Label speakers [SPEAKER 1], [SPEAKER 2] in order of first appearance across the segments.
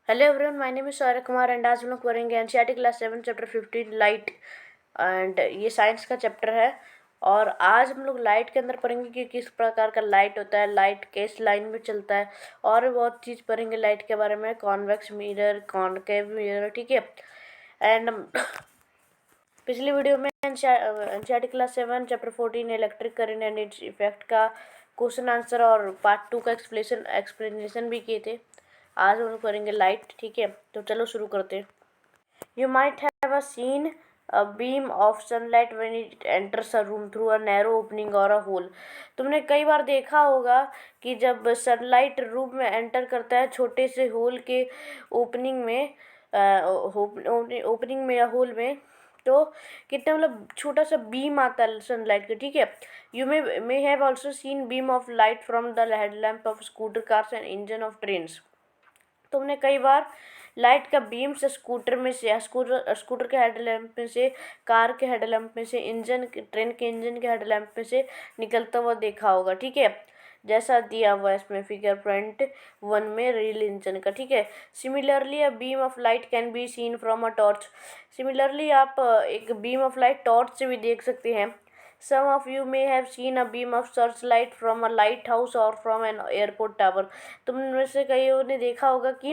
[SPEAKER 1] Hello everyone, my name is Saurabh Kumar and आज हम लोग पढ़ेंगे NCERT class 7 chapter 15 light. And ये साइंस का चैप्टर है। और आज हम लोग लाइट के अंदर पढ़ेंगे कि किस प्रकार का लाइट होता है, लाइट किस लाइन में चलता है, और भी बहुत चीज़ पढ़ेंगे लाइट के बारे में, कॉन्वेक्स मिरर, कॉनकेव मिरर, ठीक है। एंड पिछली वीडियो में NCERT class 7 chapter 14 electric current and its effect का क्वेश्चन आंसर और पार्ट 2 का एक्सप्लेनेशन भी किए थे। आज हम लोग करेंगे लाइट, ठीक है। तो चलो शुरू करते हैं। You might have seen a beam of sunlight when it enters a room through a narrow opening और अ होल। तुमने कई बार देखा होगा कि जब सनलाइट रूम में एंटर करता है छोटे से होल के ओपनिंग में, ओपनिंग में या होल में, तो कितना मतलब छोटा सा बीम आता है सनलाइट का, ठीक है। You may have also seen beam of light from the headlamp of scooter, cars and engine of trains. तुमने कई बार लाइट का बीम से स्कूटर में से या स्कूटर के हेडलैम्प में से, कार के हेडलैम्प में से, ट्रेन के इंजन के हेडलैम्प में से निकलता हुआ देखा होगा, ठीक है। जैसा दिया हुआ है इसमें फिगर पॉइंट 1 में रेल इंजन का, ठीक है। Similarly a beam of light can be seen from a torch. Similarly आप एक बीम ऑफ लाइट टॉर्च से भी देख सकते हैं। Some of you may have seen a beam of searchlight from a lighthouse or from an airport tower. तुम में से कईयों ने देखा होगा कि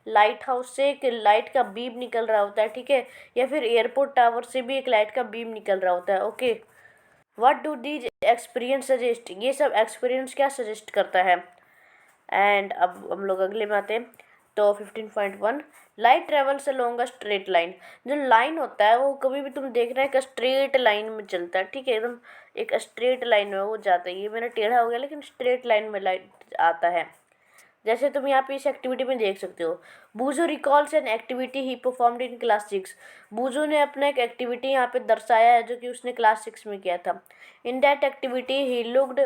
[SPEAKER 1] लाइट हाउस से एक लाइट का बीम निकल रहा होता है, ठीक है, या फिर एयरपोर्ट टावर से भी एक लाइट का बीम निकल रहा होता है, okay. What do these experience suggest? ये सब एक्सपीरियंस क्या सजेस्ट करता है? एंड अब हम लोग अगले में आते हैं। तो 15.1, light travels along a straight line. जो लाइन होता है वो कभी भी तुम देख रहे हैं कि स्ट्रेट लाइन में चलता है, ठीक है, एकदम एक स्ट्रेट लाइन में वो जाता है। ये मेरा टेढ़ा हो गया, लेकिन स्ट्रेट लाइन में लाइट आता है। जैसे तुम यहाँ पे इस एक्टिविटी में देख सकते हो, Boojho recalls an activity he performed in class 6। Boojho ने अपना एक एक्टिविटी यहाँ पे दर्शाया है जो कि उसने क्लास 6 में किया था। In that activity he looked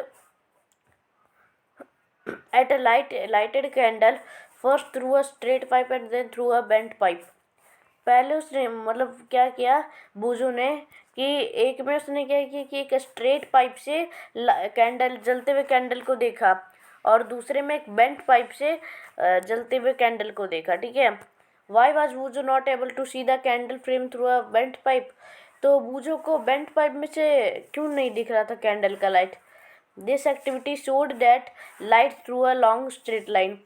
[SPEAKER 1] at a lighted candle, first through a straight pipe and then through a bent pipe। पहले उसने मतलब क्या किया बूजू ने कि एक में उसने क्या किया कि एक स्ट्रेट पाइप से कैंडल, जलते हुए कैंडल को देखा, और दूसरे में एक बेंट पाइप से जलते हुए कैंडल को देखा, ठीक है। Why was Boojho not able to see the candle flame through a bent pipe? तो बूजो को बेंट पाइप में से क्यों नहीं दिख रहा था कैंडल का light? This activity showed that light through a long straight line.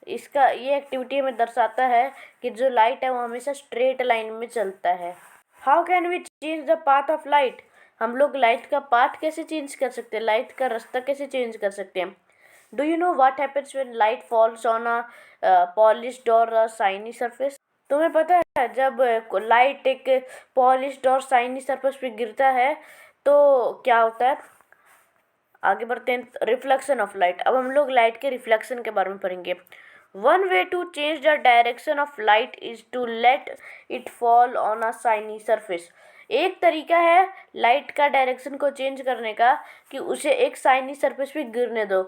[SPEAKER 1] इसका ये एक्टिविटी हमें दर्शाता है कि जो लाइट है वो हमेशा स्ट्रेट लाइन में चलता है। How can we change the path of light? हम लोग लाइट का पाथ कैसे चेंज कर सकते हैं, लाइट का रास्ता कैसे चेंज कर सकते हैं? Do you know what happens when light falls on a polished और शाइनी सरफेस? तुम्हें पता है जब लाइट एक पॉलिश्ड और शाइनी सरफेस पे गिरता है तो क्या होता है? आगे बढ़ते हैं। Reflection of light. अब हम लोग लाइट के रिफ्लेक्शन के बारे में पढ़ेंगे। One way to change the direction of light is to let it fall on a shiny surface. एक तरीका है लाइट का डायरेक्शन को चेंज करने का कि उसे एक शाइनी सरफेस पे गिरने दो।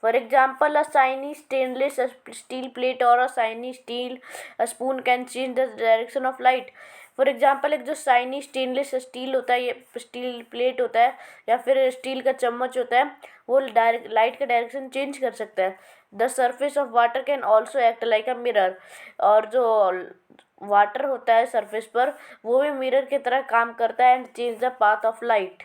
[SPEAKER 1] For example a shiny stainless steel plate और a shiny steel spoon can change the direction of light. For example एक जो शाइनी स्टेनलेस स्टील होता है, ये स्टील प्लेट होता है या फिर स्टील का चम्मच होता है, वो डायरेक्ट लाइट का डायरेक्शन चेंज कर सकता है। The surface of water can also act like a mirror. और जो वाटर होता है सरफेस पर, वो भी मिरर की तरह काम करता है and change the path of light.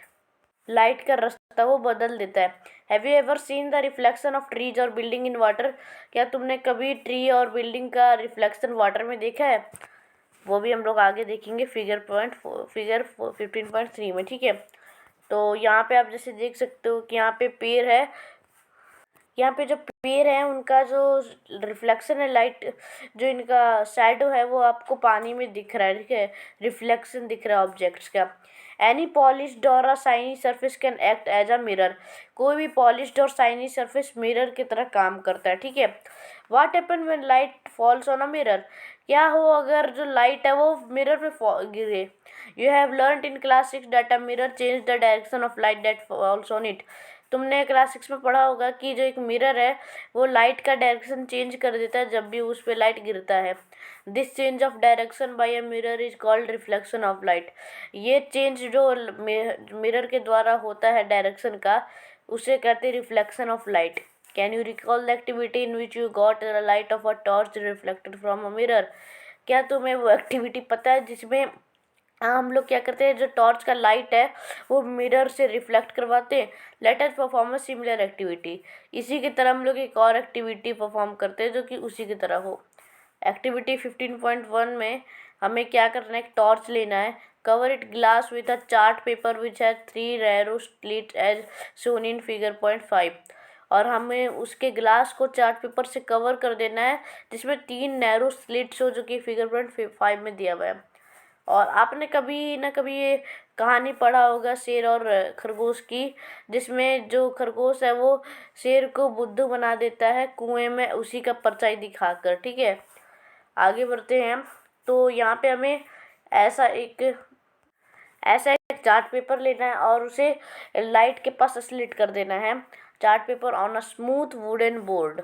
[SPEAKER 1] Light का रास्ता वो बदल देता है। Have you ever seen the reflection of trees और बिल्डिंग इन वाटर? क्या तुमने कभी ट्री और बिल्डिंग का रिफ्लेक्शन वाटर में देखा है? वो भी हम लोग आगे देखेंगे फिगर 15.3 में, ठीक है। तो यहाँ पे आप जैसे देख सकते हो कि यहाँ पे पेड़ है, यहाँ पे जो पेड़ है उनका जो रिफ्लेक्शन है लाइट, जो इनका शैडो है वो आपको पानी में दिख रहा है, ठीक है, रिफ्लेक्शन दिख रहा है ऑब्जेक्ट्स का। एनी पॉलिश्ड और a shiny surface can act as a mirror. कोई भी पॉलिश्ड और शाइनी सरफेस मिरर की तरह काम करता है, ठीक है। What happen when light falls on a mirror? क्या हो अगर जो लाइट है वो मिरर पे गिरे? You have learned in class 6 that a mirror change the direction of light that falls on it. तुमने क्लास 6 में पढ़ा होगा कि जो एक मिरर है वो लाइट का डायरेक्शन चेंज कर देता है जब भी उस पर लाइट गिरता है। This change of direction by a mirror is called reflection of light. ये चेंज जो मिरर के द्वारा होता है डायरेक्शन का, उसे कहते हैं reflection of light. Can you recall the activity in which you got the light of a torch reflected from a mirror? क्या तुम्हें वो एक्टिविटी पता है जिसमें हम लोग क्या करते हैं, जो टॉर्च का लाइट है वो मिरर से रिफ्लेक्ट करवाते हैं? Let us perform a similar activity. इसी की तरह हम लोग एक और एक्टिविटी परफॉर्म करते हैं जो कि उसी की तरह हो। एक्टिविटी 15.1 में हमें क्या करना है, एक टॉर्च लेना है। Cover it glass with a chart paper which has 3 narrow slits as shown in figure 0.5। और हमें उसके ग्लास को चार्ट पेपर से कवर कर देना है जिसमें 3 नैरो स्लिट्स हो, जो कि फिगर 0.5 में दिया हुआ है। और आपने कभी ना कभी ये कहानी पढ़ा होगा शेर और खरगोश की, जिसमें जो खरगोश है वो शेर को बुद्धू बना देता है कुएं में उसी का परछाई दिखाकर। ठीक है, आगे बढ़ते हैं। तो यहाँ पे हमें ऐसा एक चार्ट पेपर लेना है और उसे लाइट के पास स्लिट कर देना है। Chart paper on a smooth wooden board.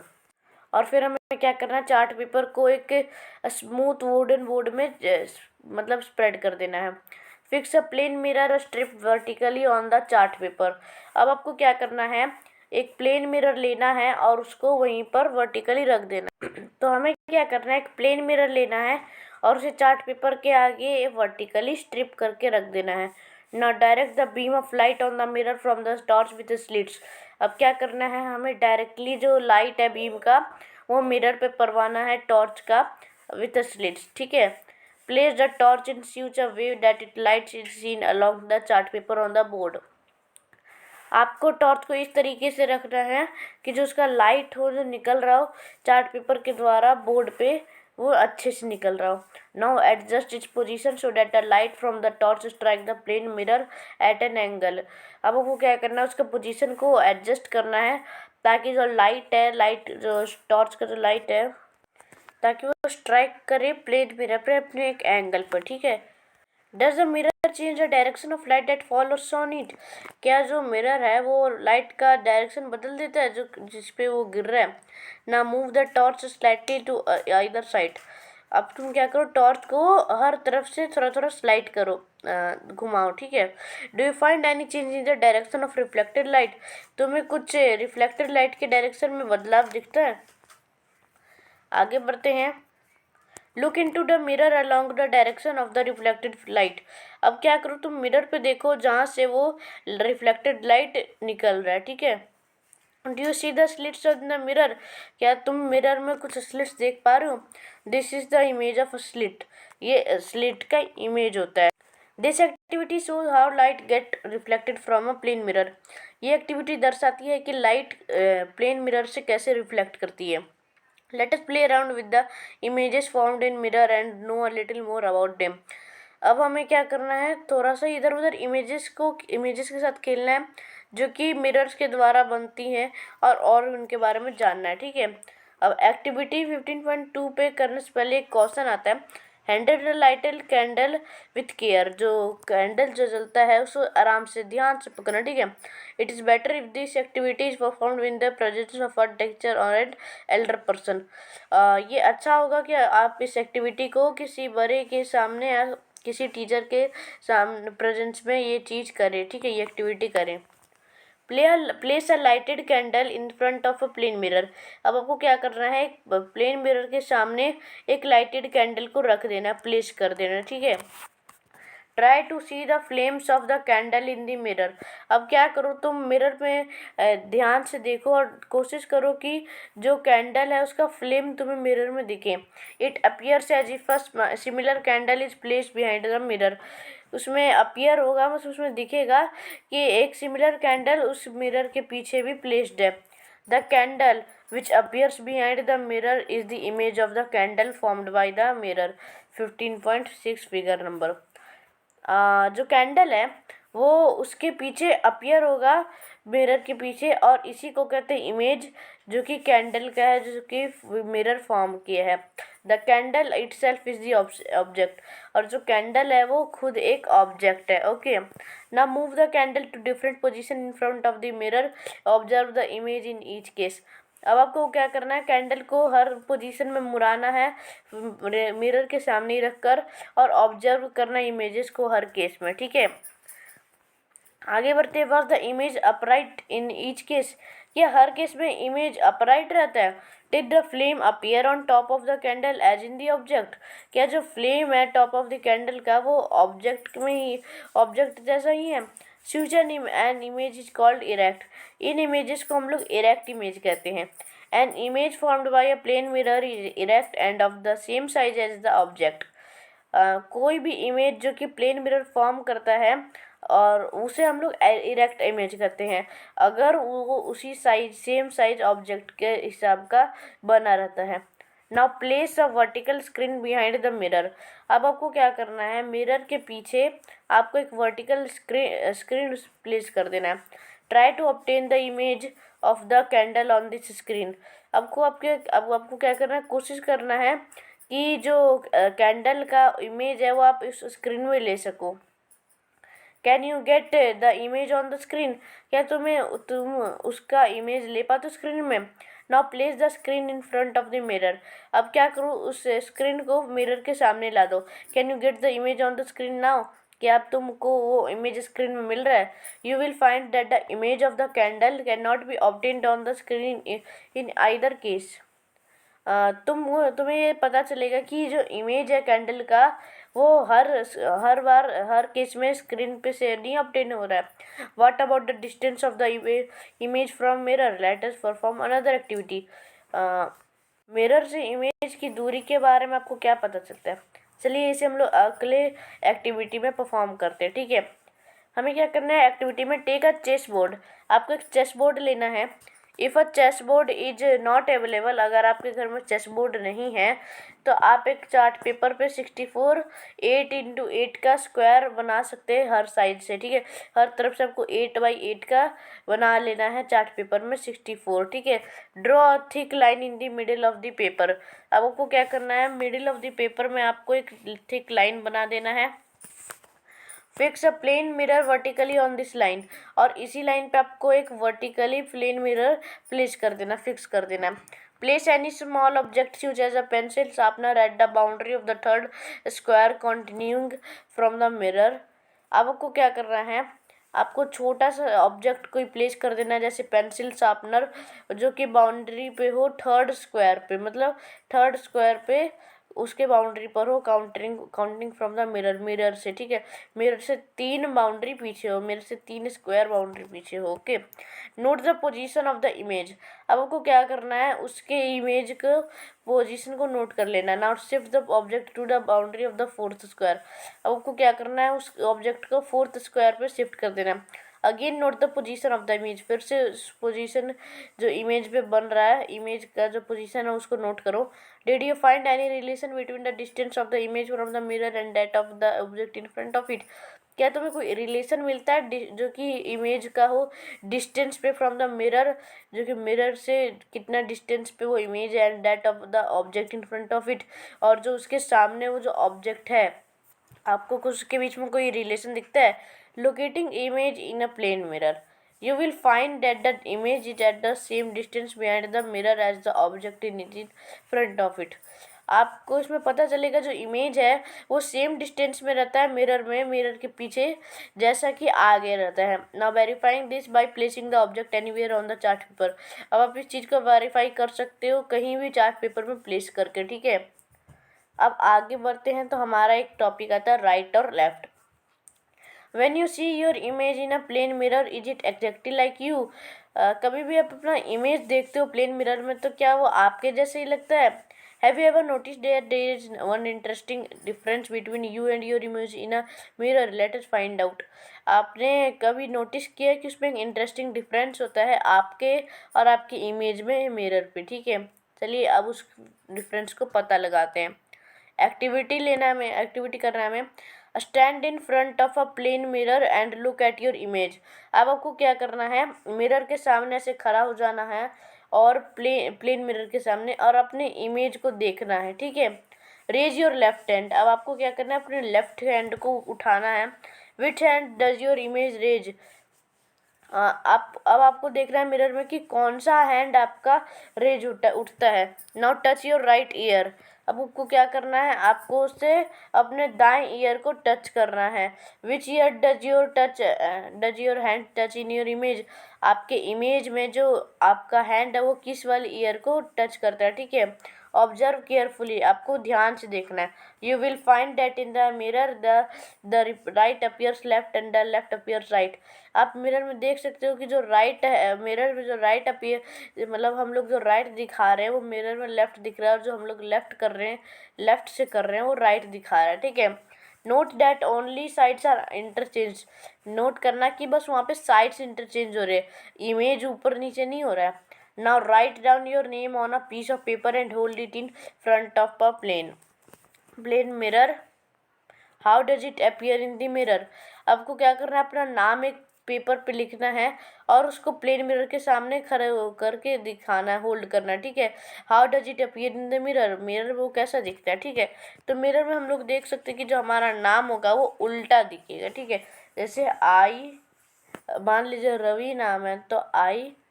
[SPEAKER 1] और फिर हमें क्या करना है, चार्ट पेपर को एक स्मूथ वुडन बोर्ड में मतलब स्प्रेड कर देना है। Fix a plane mirror strip vertically on the chart paper. अब आपको क्या करना है, एक प्लेन मिरर लेना है और उसको वहीं पर वर्टिकली रख देना। तो हमें क्या करना है, एक प्लेन मिरर लेना है और उसे चार्ट पेपर के आगे वर्टिकली स्ट्रिप करके रख देना है। Now direct the beam of light on the mirror from the torch with slits. अब क्या करना है, हमें डायरेक्टली जो लाइट है बीम का वो मिरर पे परवाना है टॉर्च का विथ स्लिट्स। ठीक है, place the torch in such a way that it lights is seen along the chart paper on the board। आपको टॉर्च को इस तरीके से रखना है कि जो उसका लाइट हो, जो निकल रहा हो चार्ट पेपर के द्वारा बोर्ड पे, वो अच्छे से निकल रहा हो। Now adjust its position so that the light from the torch strike the plane mirror at an angle. अब आपको क्या करना है, उसका पोजीशन को एडजस्ट करना है ताकि जो लाइट है, जो टॉर्च का जो लाइट है, ताकि वो स्ट्राइक करे प्लेन मिरर पे अपने एक एंगल पर। ठीक है, does the mirror change the direction of light that follows on it? क्या जो मिरर है वो लाइट का डायरेक्शन बदल देता है जो जिस पे वो गिर रहा है? Now move the torch slightly to either side. अब तुम क्या करो, टॉर्च को हर तरफ से थोड़ा थोड़ा स्लाइड करो, घुमाओ। ठीक है, do you find any change in the direction of reflected light? तुम्हें कुछ रिफ्लेक्टेड लाइट के डायरेक्शन में बदलाव दिखता है? आगे बढ़ते हैं। Look into the mirror along the direction of the reflected light. अब क्या करो, तुम मिरर पे देखो जहाँ से वो रिफ्लेक्टेड लाइट निकल रहा है। ठीक है, do you see the slits of the mirror? क्या तुम मिरर में कुछ स्लिट्स देख पा रहे हो? This is the image of a slit. ये स्लिट का इमेज होता है। This activity shows how light get reflected from a plane mirror. ये एक्टिविटी दर्शाती है कि लाइट प्लेन मिरर से कैसे रिफ्लेक्ट करती है। Let us play around with the images formed in mirror and know a little more about them। अब हमें क्या करना है, थोड़ा सा इधर उधर इमेजेस के साथ खेलना है जो कि मिरर्स के द्वारा बनती हैं और उनके बारे में जानना है। ठीक है, अब एक्टिविटी 15.2 पे करने से पहले एक क्वेश्चन आता है। Handle the lighted candle with care. जो कैंडल जो जलता है उसको आराम से ध्यान से पकड़ना। ठीक है, it is better if this activity is performed in the presence of a teacher और एन एल्डर पर्सन। ये अच्छा होगा कि आप इस एक्टिविटी को किसी बड़े के सामने या किसी टीचर के सामने प्रेजेंस में ये चीज़ करें। ठीक है, ये एक्टिविटी करें। Place a lighted candle in front of a plane mirror. अब आपको क्या करना है, प्लेन मिरर के सामने एक लाइटेड कैंडल को रख देना, प्लेस कर देना। ठीक है, try to see the flames of the candle in the mirror. अब क्या करो, तुम मिरर में ध्यान से देखो और कोशिश करो कि जो कैंडल है उसका फ्लेम तुम्हें मिरर में दिखे। It appears as if a similar candle is placed behind the mirror. उसमें अपीयर होगा, बस उसमें दिखेगा कि एक सिमिलर कैंडल उस मिरर के पीछे भी प्लेस्ड है। The candle which appears behind the mirror is the image of the candle formed by the mirror। 15.6 figure number. जो कैंडल है वो उसके पीछे अपीयर होगा मिरर के पीछे, और इसी को कहते हैं इमेज, जो कि कैंडल का है जो कि मिरर फॉर्म किया है। The candle it self is the object. और जो कैंडल है वो खुद एक ऑब्जेक्ट है। Okay, now move the candle to different position in front of the mirror, observe the image in each case. अब आपको क्या करना है, कैंडल को हर पोजीशन में मुड़ाना है मिरर के सामने ही रखकर, और ऑब्जर्व करना इमेजेस को हर केस में। ठीक है, आगे बढ़ते हैं। Was the image upright in each case? क्या हर केस में इमेज अपराइट रहता है? Did the flame appear on top of the candle as in the object? क्या जो फ्लेम है टॉप ऑफ द कैंडल का वो ऑब्जेक्ट में ही ऑब्जेक्ट जैसा ही है? Future an image is called erect. इन इमेजेस को हम लोग इरेक्ट इमेज कहते हैं। An image formed by a plane mirror is erect and of the same size as the object. कोई भी इमेज जो कि प्लेन मिरर फॉर्म करता है और उसे हम लोग इरेक्ट इमेज कहते हैं अगर वो उसी साइज सेम साइज ऑब्जेक्ट के हिसाब का बना रहता है। Now place a vertical screen behind the mirror. अब आपको क्या करना है, मिरर के पीछे आपको एक वर्टिकल स्क्रीन प्लेस कर देना है। Try to obtain the image of the candle on this screen. अब आपको क्या करना है, कोशिश करना है कि जो कैंडल का इमेज है वो आप इस स्क्रीन में ले सको। Can you get the image on the screen? क्या तुम उसका इमेज ले पाते हो स्क्रीन में? Now place the screen in front of the mirror. अब क्या करो, उस स्क्रीन को मिरर के सामने ला दो। Can you get the image on the screen now? क्या अब तुमको वो इमेज स्क्रीन में मिल रहा है? You will find that the image of the candle can not be obtained on the screen in either case. तुम्हें ये पता चलेगा कि जो इमेज है कैंडल का वो हर बार हर केस में स्क्रीन पे से नहीं ऑब्टेन हो रहा है। What about the distance of the image from mirror? Let us perform another activity. Mirror से इमेज की दूरी के बारे में आपको क्या पता चलता है? चलिए इसे हम लोग अगले एक्टिविटी में परफॉर्म करते हैं, ठीक है। हमें क्या करना है एक्टिविटी में, टेक अ चेस बोर्ड। आपको एक चेस बोर्ड लेना है। If a chess board is not available, अगर आपके घर में चेस बोर्ड नहीं है तो आप एक चार्ट पेपर पे 64 8x8 का स्क्वायर बना सकते हैं हर साइड से, ठीक है। हर तरफ से आपको 8x8 का बना लेना है चार्ट पेपर में 64, ठीक है। Draw a thick line in the middle of the paper. अब आपको क्या करना है, मिडिल ऑफ द पेपर में आपको एक थिक लाइन बना देना है। Fix a plane mirror vertically on this line, और इसी लाइन पे आपको एक वर्टिकली प्लेन मिरर प्लेस कर देना, फिक्स कर देना। Place any small object use as a pencil sharpener at the boundary of the third square continuing from the mirror. अब आपको क्या करना है, आपको छोटा सा ऑब्जेक्ट कोई प्लेस कर देना है जैसे पेंसिल शार्पनर, जो कि बाउंड्री पे हो थर्ड स्क्वायर पे, मतलब थर्ड स्क्वायर पे उसके बाउंड्री पर हो, counting from the mirror, mirror से, ठीक है। मिरर से 3 बाउंड्री पीछे हो, मिरर से 3 स्क्वायर बाउंड्री पीछे हो, okay. Note the position of the image. अब आपको क्या करना है, उसके इमेज को पोजीशन को नोट कर लेना। Now shift the object to the boundary of the fourth square. अब आपको क्या करना है, उस ऑब्जेक्ट को फोर्थ स्क्वायर पे शिफ्ट कर देना। Again note the position of the image. फिर से पोजीशन जो इमेज पे बन रहा है, इमेज का जो पोजीशन है उसको नोट करो। Did you find any relation between the distance of the image from the mirror and that of the object in front of it? क्या तुम्हें कोई रिलेशन मिलता है जो कि इमेज का हो डिस्टेंस पे फ्रॉम द मिरर, जो कि मिरर से कितना डिस्टेंस पे वो इमेज है, and that of the object in front of it, और जो उसके सामने वो जो ऑब्जेक्ट है आपको कुछ उसके बीच में कोई रिलेशन दिखता है? Locating image in a plane mirror, you will find that the image is at the same distance behind the mirror as the object in front of it। आपको इसमें पता चलेगा जो इमेज है वो सेम डिस्टेंस में रहता है मिरर में, मिरर के पीछे जैसा कि आगे रहता है। Now verifying this by placing the object anywhere on the chart paper. अब आप इस चीज़ को वेरीफाई कर सकते हो कहीं भी चार्ट पेपर में प्लेस करके, ठीक है। अब आगे बढ़ते हैं तो हमारा एक टॉपिक आता है राइट और left. When you see your image in a plane mirror, is it exactly like you? कभी भी आप अपना इमेज देखते हो प्लेन मिरर में तो क्या वो आपके जैसे ही लगता है? Have you ever notice there there is one interesting difference between you and your image in a mirror? Let us find out. आपने कभी नोटिस किया कि उसमें एक इंटरेस्टिंग डिफरेंस होता है आपके और आपकी इमेज में मिरर पे, ठीक है। चलिए अब उस डिफरेंस को पता लगाते हैं। एक्टिविटी लेना है हमें, एक्टिविटी करना है हमें। Stand in front of a plane mirror and look at your image. अब आपको क्या करना है, मिरर के सामने से खड़ा हो जाना है और प्लेन मिरर के सामने, और अपने इमेज को देखना है, ठीक है। Raise your left hand. अब आपको क्या करना है, अपने लेफ्ट हैंड को उठाना है। Which hand does your image raise? आप अब आपको देखना है मिरर में कि कौन सा हैंड आपका रेज उठता है। Now touch your right year. अब आपको क्या करना है, आपको उससे अपने दाएं ईयर को टच करना है। Which year does your hand touch in your image. आपके इमेज में जो आपका हैंड है वो किस वाले ईयर को टच करता है, ठीक है। ऑब्जर्व केयरफुली, आपको ध्यान से देखना है। You will find that in the mirror the right appears left and the left appears right. आप मिरर में देख सकते हो कि जो राइट है, मिरर में जो राइट अपीयर मतलब हम लोग जो राइट दिखा रहे हैं वो मिरर में लेफ्ट दिख रहा है, और जो हम लोग लेफ्ट कर रहे हैं, लेफ्ट से कर रहे हैं, वो राइट दिखा रहा है, ठीक है। Note that only sides are interchange. नोट करना कि बस वहाँ पे साइड्स इंटरचेंज हो रहे हैं, इमेज ऊपर नीचे नहीं हो रहा है। Now write down your name on a piece of paper and hold it in front of a plane mirror. How does it appear in the mirror. आपको क्या करना है, अपना नाम एक पेपर पे लिखना है और उसको प्लेन मिरर के सामने खड़े होकर के दिखाना है, होल्ड करना है, ठीक है। How does it appear in the mirror. Mirror वो कैसा दिखता है, ठीक है। तो मिरर में हम लोग देख सकते हैं कि जो हमारा नाम होगा वो उल्टा दिखेगा, ठीक है। जैसे आई, मान लीजिए रवि नाम है तो IVAR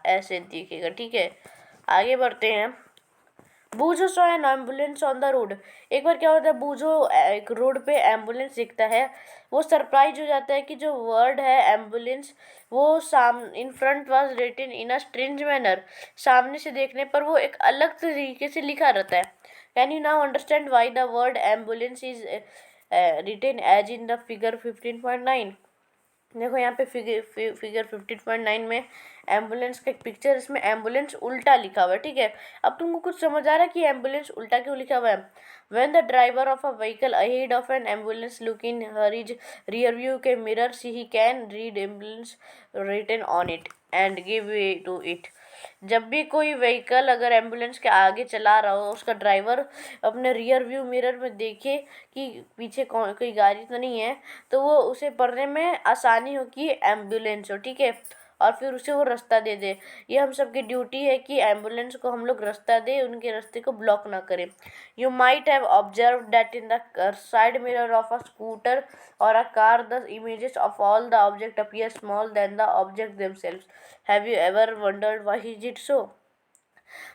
[SPEAKER 1] ऐसे दिखेगा, ठीक है। आगे बढ़ते हैं। Boojho saw an ambulance on the road. एक बार क्या होता है, बूझो एक रोड पे एम्बुलेंस दिखता है, वो सरप्राइज हो जाता है कि जो वर्ड है एम्बुलेंस वो in front was written in a strange manner. सामने से देखने पर वो एक अलग तरीके से लिखा रहता है। Can you now understand why the word ambulance is written as in the figure 15.9। देखो यहाँ पे फिगर 15.9 में एम्बुलेंस का एक पिक्चर, इसमें एम्बुलेंस उल्टा लिखा हुआ है, ठीक है। अब तुमको कुछ समझ आ रहा है कि एम्बुलेंस उल्टा क्यों लिखा हुआ है। When the driver of a vehicle ahead of an ambulance look in her is rear view के mirror see he can read ambulance written on it and give way to it. जब भी कोई vehicle अगर ambulance के आगे चला रहा हो, उसका ड्राइवर अपने रियर व्यू मिरर में देखे कि पीछे कौन कोई गाड़ी तो नहीं है, तो वो उसे पढ़ने में आसानी हो कि एम्बुलेंस हो, ठीक है, और फिर उसे वो रास्ता दे दे। ये हम सबकी ड्यूटी है कि एम्बुलेंस को हम लोग रास्ता दे, उनके रास्ते को ब्लॉक ना करें। You might have observe that in the side mirror of a scooter और a car the images of all the object appear small than the object themselves. Have you ever wondered why is it so.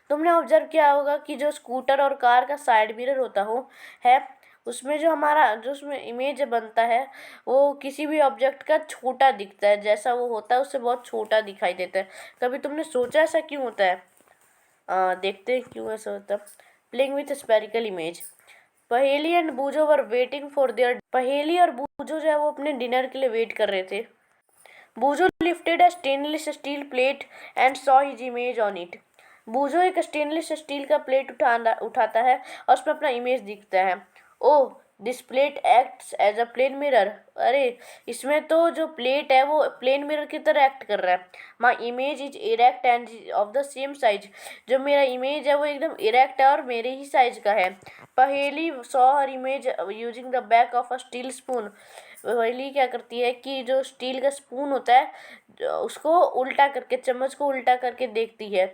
[SPEAKER 1] तुमने observe किया होगा कि जो scooter और car का side mirror होता हो है, उसमें जो हमारा जो उसमें इमेज बनता है वो किसी भी ऑब्जेक्ट का छोटा दिखता है, जैसा वो होता है उससे बहुत छोटा दिखाई देता है। कभी तुमने सोचा ऐसा क्यों होता है। देखते हैं क्यों ऐसा होता है। Playing with spherical image. पहेली एंड बूझो वर वेटिंग फॉर देयर। पहेली और बूझो जो है वो अपने डिनर के लिए वेट कर रहे थे। Boojho lifted a stainless steel plate and saw his image on it. Boojho एक स्टेनलेस स्टील का प्लेट उठाता है और उसमें अपना इमेज दिखता है। Oh, this plate acts as a plane mirror. अरे, इसमें तो जो प्लेट है वो प्लेन मिरर की तरह एक्ट कर रहा है। My image is erect and of the same size. जो मेरा इमेज है वो एकदम इरेक्ट है और मेरे ही साइज का है। पहेली saw her image using the back of a steel spoon. पहेली क्या करती है कि जो स्टील का स्पून होता है उसको उल्टा करके, चम्मच को उल्टा करके देखती है।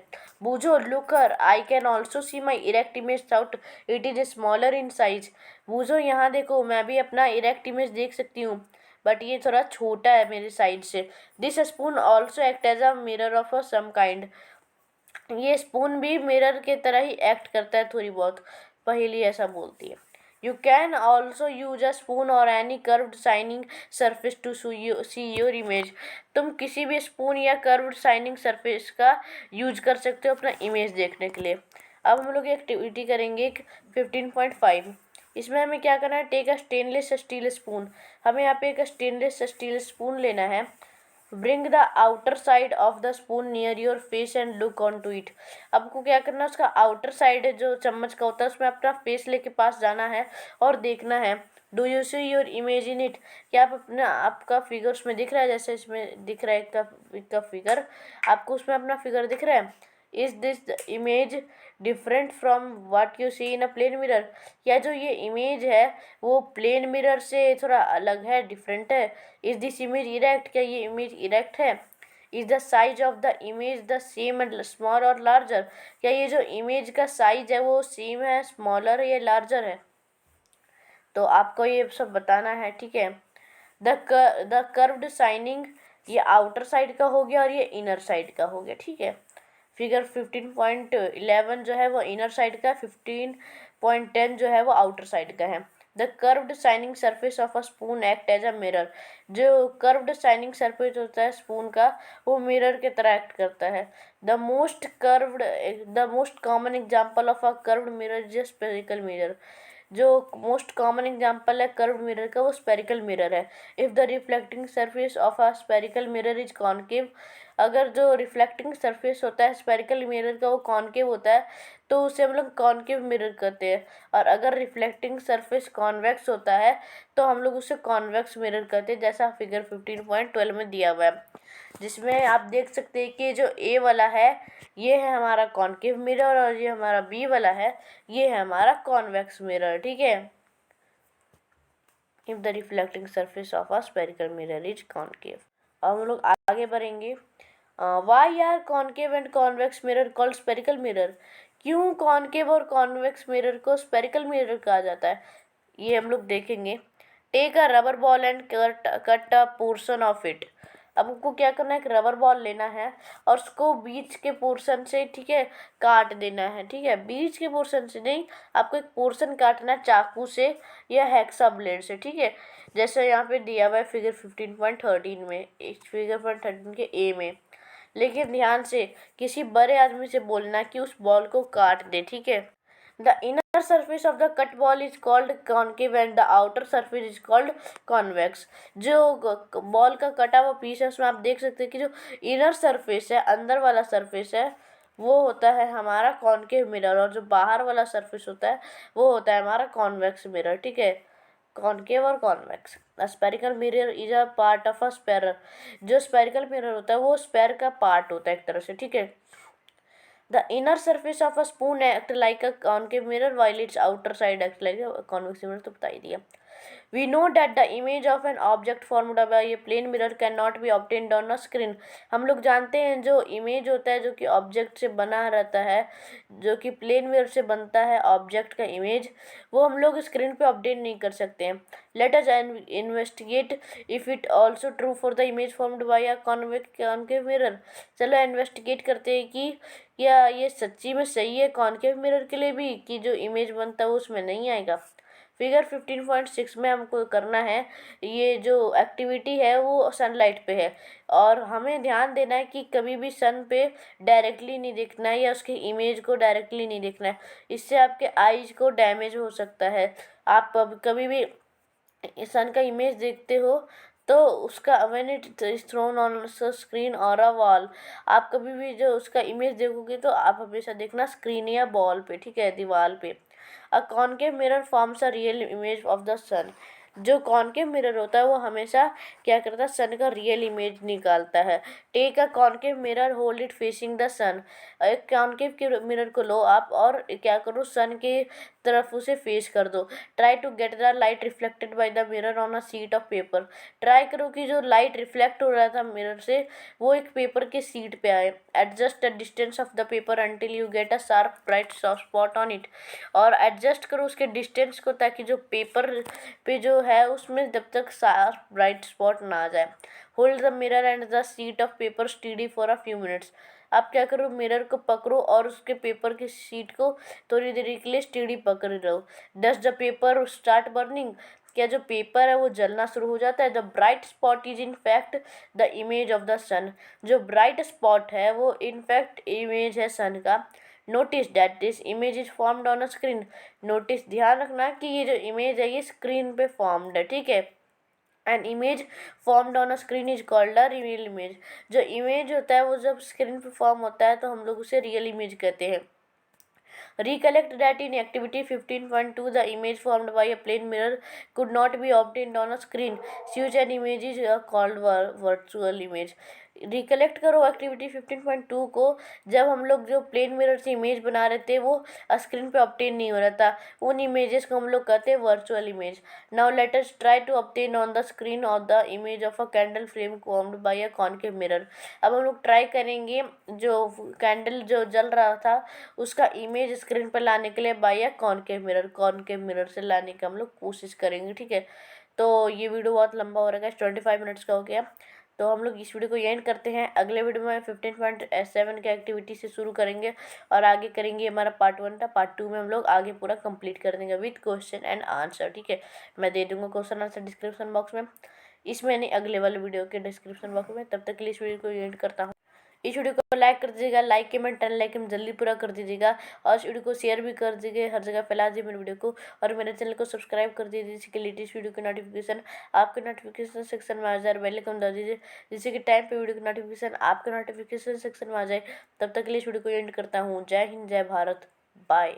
[SPEAKER 1] Boojho looker, I can also see my erect image out, it is smaller in size. Boojho यहाँ देखो, मैं भी अपना इरेक्ट इमेज देख सकती हूँ, बट ये थोड़ा छोटा है मेरे साइड से। This spoon also act as a mirror of some kind. ये स्पून भी मिरर के तरह ही एक्ट करता है थोड़ी बहुत। पहेली ऐसा बोलती है। You can also use a spoon और any curved shining surface to see your image. तुम किसी भी स्पून या कर्व्ड शाइनिंग सरफेस का यूज कर सकते हो अपना इमेज देखने के लिए। अब हम लोग एक्टिविटी करेंगे 15.5। इसमें हमें क्या करना है, take a stainless steel spoon. हमें यहाँ पे एक स्टेनलेस स्टील स्पून लेना है। Bring the outer side of the spoon near your face and look on to it. आपको क्या करना है, उसका आउटर साइड जो चम्मच का होता है उसमें अपना फेस लेके पास जाना है और देखना है। Do you see your image in it. क्या आप अपना आपका फिगर उसमें दिख रहा है, जैसे इसमें दिख रहा है इसका फिगर, आपको उसमें अपना फिगर दिख रहा है। Is this image different from what you see in a plane mirror. या जो ये इमेज है वो प्लेन मिरर से थोड़ा अलग है, डिफरेंट है। इज दिस इमेज इरेक्ट, क्या ये इमेज इरेक्ट है। Is the size of the image the same and small और लार्जर। क्या ये जो इमेज का साइज है वो सेम है, स्मॉलर है या लार्जर है। तो आपको ये सब बताना है, ठीक है। द कर्व्ड साइनिंग, ये आउटर साइड का हो गया और ये इनर साइड का हो गया, ठीक है। फिगर 15.11 जो है वो इनर साइड का, 15.10 जो है वो आउटर साइड का है। The curved shining surface of a spoon act as a mirror, जो कर्व्ड शाइनिंग सरफेस होता है स्पून का वो मिरर के तरह एक्ट करता है। The most common example of a curved mirror is spherical mirror, जो मोस्ट कॉमन एग्जाम्पल है कर्व्ड मिरर का वो स्पेरिकल मिरर है। If the reflecting surface of a spherical mirror is concave, अगर जो रिफ्लेक्टिंग सरफेस होता है स्पेरिकल मिरर का वो कॉनकेव होता है तो उसे हम लोग कॉनकेव मिरर कहते हैं। और अगर रिफ्लेक्टिंग सरफेस कॉन्वेक्स होता है तो हम लोग उसे कॉन्वेक्स मिरर कहते हैं, जैसा फिगर 15.12 में दिया हुआ है, जिसमें आप देख सकते हैं कि जो ए वाला है ये है हमारा कॉनकेव मिरर और ये हमारा बी वाला है ये है हमारा कॉन्वेक्स मिरर, ठीक है। If the reflecting surface of a spherical mirror is concave. अब हम लोग आगे बढ़ेंगे। Why are concave and convex mirror called spherical mirror, क्यों कॉनकेव और कॉन्वेक्स मिरर को स्पेरिकल मिरर कहा जाता है ये हम लोग देखेंगे। Take a rubber ball and cut a portion of it, अब आपको क्या करना है, एक रबर बॉल लेना है और उसको बीच के पोर्शन से, ठीक है, काट देना है, ठीक है। बीच के पोर्शन से नहीं, आपको एक पोर्शन काटना है चाकू से या हेक्सा ब्लेड से, ठीक है, जैसे यहाँ पे दिया हुआ है फिगर 15.13 में, फिगर 13 के ए में। लेकिन ध्यान से किसी बड़े आदमी से बोलना कि उस बॉल को काट दे, ठीक है। The inner surface of the cut ball is called concave and the outer surface is called convex, जो बॉल का कटा हुआ पीस है उसमें आप देख सकते हैं कि जो इनर सरफेस है, अंदर वाला सरफेस है, वो होता है हमारा कॉनकेव मिरर और जो बाहर वाला सरफेस होता है वो होता है हमारा कॉन्वेक्स मिरर, ठीक है। कॉनकेव और convex. Spherical mirror is a part of a sphere, जो स्पेरिकल मिरर होता है वो स्पेयर का पार्ट होता है एक तरह से, ठीक है। The inner surface of a spoon act like a concave mirror while its outer side acts like a convex mirror, तो बता ही दिया। We know that the image of an object formed by a plane mirror cannot be obtained on a screen, हम लोग जानते हैं जो image होता है जो कि ऑब्जेक्ट से बना रहता है, जो कि प्लेन मिरर से बनता है ऑब्जेक्ट का इमेज, वो हम लोग स्क्रीन पे अपडेट नहीं कर सकते हैं। Let us investigate if it also true for the image formed by a concave mirror, चलो इन्वेस्टिगेट करते हैं कि क्या ये सच्ची में सही है कॉनकेव मिरर के लिए भी, कि जो इमेज बनता है वो उसमें नहीं आएगा। फिगर 15.6 में हमको करना है, ये जो एक्टिविटी है वो सनलाइट पे है और हमें ध्यान देना है कि कभी भी सन पे डायरेक्टली नहीं देखना है या उसकी इमेज को डायरेक्टली नहीं देखना है, इससे आपके आईज को डैमेज हो सकता है। आप कभी भी सन का इमेज देखते हो तो उसका when it is throne on screen और अ वॉल, आप कभी भी जो उसका इमेज देखोगे तो आप हमेशा देखना स्क्रीन या बॉल पे, ठीक है, दीवार पे। A concave mirror forms a real image of the sun, जो कॉनकेव मिरर होता है वो हमेशा क्या करता है, सन का रियल इमेज निकालता है। Take a concave mirror, hold it facing the sun, एक कॉनकेव के मिरर को लो आप और क्या करो, सन के तरफ उसे फेस कर दो। Try to get the light reflected by the mirror on a sheet of paper, try करो कि जो लाइट रिफ्लेक्ट हो रहा था मिरर से वो एक पेपर के शीट पे आए। Adjust the distance of the paper until you get a sharp bright spot on it, और एडजस्ट करो उसके डिस्टेंस को ताकि जो पेपर पे जो है उसमें जब तक शार्प ब्राइट स्पॉट ना आ जाए। Hold the mirror and the sheet of paper steady for a few minutes, आप क्या करो, मिरर को पकड़ो और उसके पेपर की शीट को थोड़ी देर के लिए स्टेडी पकड़ रहो। Does the paper start burning, क्या जो पेपर है वो जलना शुरू हो जाता है। The bright spot is in fact the image of the sun, जो ब्राइट स्पॉट है वो इनफैक्ट इमेज है सन का। Notice that this image is formed on a screen, notice ध्यान रखना कि ये जो इमेज है ये स्क्रीन पे फॉर्म्ड है, ठीक है। N image formed on a screen is called a real image, जो इमेज होता है वो जब स्क्रीन पे फॉर्म होता है तो हम लोग उसे रियल इमेज कहते हैं। Recollect that in activity 15.2 the image formed by a plane mirror could not be obtained on a screen. Such an image is called virtual image. Recollect करो एक्टिविटी 15.2 को, जब हम लोग जो प्लेन मिरर से image बना रहे थे वो स्क्रीन पे ऑब्टेन नहीं हो रहा था, उन इमेजेस को हम लोग कहते हैं virtual image. Now let us try to obtain on the screen of the image of a candle flame formed by a concave mirror, अब हम लोग ट्राई करेंगे जो कैंडल जो जल रहा था उसका इमेज स्क्रीन पर लाने के लिए by a concave mirror, concave mirror से लाने का हम लोग कोशिश करेंगे, ठीक है। तो ये वीडियो बहुत लंबा हो रहा है, 25 मिनट्स का हो गया। तो हम लोग इस वीडियो को एंड करते हैं। अगले वीडियो में 15.7 के एक्टिविटी से शुरू करेंगे और आगे करेंगे। हमारा पार्ट 1 था, पार्ट 2 में हम लोग आगे पूरा कंप्लीट कर देंगे विथ क्वेश्चन एंड आंसर। ठीक है, मैं दे दूंगा क्वेश्चन आंसर डिस्क्रिप्शन बॉक्स में, इसमें नहीं, अगले वाले वीडियो के डिस्क्रिप्शन बॉक्स में। तब तक के लिए इस वीडियो को एंड करता हूँ। इस वीडियो को लाइक कर दीजिएगा, लाइक कमेंट 10 लाइक हम जल्दी पूरा कर दीजिएगा, और इस वीडियो को शेयर भी कर दीजिए, हर जगह फैला दीजिए मेरे वीडियो को, और मेरे चैनल को सब्सक्राइब कर दीजिए जिससे कि लेटेस्ट वीडियो की नोटिफिकेशन आपके नोटिफिकेशन सेक्शन में आ जाए। बेल आइकन दबा दीजिए जिससे कि टाइम पे वीडियो की नोटिफिकेशन आपके नोटिफिकेशन सेक्शन में आ जाए। तब तक के लिए इस वीडियो को एंड करता हूँ। जय हिंद, जय भारत, बाय।